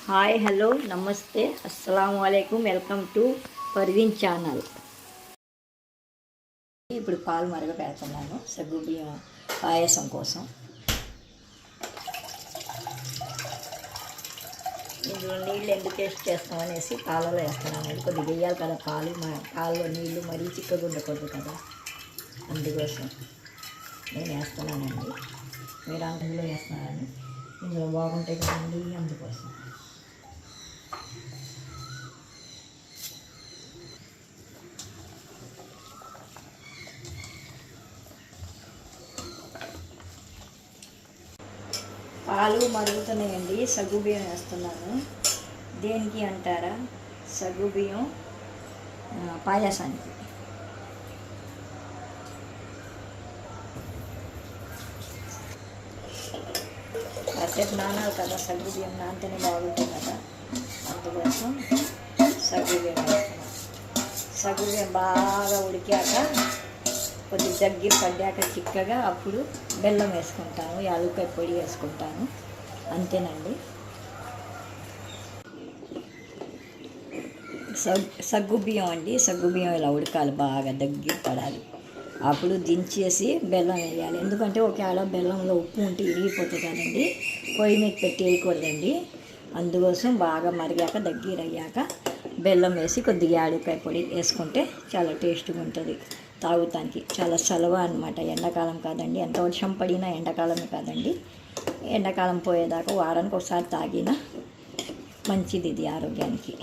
Hi hello నమస్తే అస్సలం వాలేకుమ్ welcome to Parveen channel. ఇప్పుడు పాలు మరగపెడుతున్నాను సగ్గుబియ్యం పాయసం కోసం. ఇందులో నీళ్ళు ఎందుకు టేస్ట్ చేస్తామనేసి పాలలో వేస్తున్నాను. కొద్దిగా వేయాలి కదా పాలలో నీళ్ళు మరీ చిక్కగా ఉండకూడదు కదా, అందుకోసం నేను వేస్తున్నానండి. మీరు అందులో వేస్తున్నారని ఇందులో బాగుంటాయి కదండి, అందుకోసం. పాలు మరుగుతున్నాయండి, సగ్గుబియ్యం వేస్తున్నాను. దేనికి అంటారా? సగ్గుబియ్యం పాయసానికి. కాసేపు నానాలి కదా, సగ్గుబియ్యం నానితేనే బాగుంటుంది కదా, అందుకోసం సగ్గుబియ్యం వేస్తున్నాను. సగ్గుబియ్యం బాగా ఉడికాక కొద్ది దగ్గర పడ్డాక చిక్కగా అప్పుడు బెల్లం వేసుకుంటాను, యాలక్కాయ పొడి వేసుకుంటాను, అంతేనండి. సగ్గుబియ్యం అండి, సగ్గుబియ్యం ఇలా ఉడకాలి, బాగా దగ్గర పడాలి. అప్పుడు దించేసి బెల్లం వేయాలి. ఎందుకంటే ఒకవేళ బెల్లంలో ఉప్పు ఉంటే ఇరిగిపోతుంది కదండి, పొయ్యి మీద పెట్టి వేయకూడదండి. అందుకోసం బాగా మరిగాక దగ్గర అయ్యాక బెల్లం వేసి కొద్దిగా యాలక్కాయ పొడి వేసుకుంటే చాలా టేస్ట్గా ఉంటుంది. తాగుతానికి చాలా చలవ అనమాట. ఎండాకాలం కాదండి, ఎంత వర్షం పడినా ఎండాకాలమే కాదండి, ఎండాకాలం పోయేదాకా వారానికి ఒకసారి తాగినా మంచిది ఇది ఆరోగ్యానికి.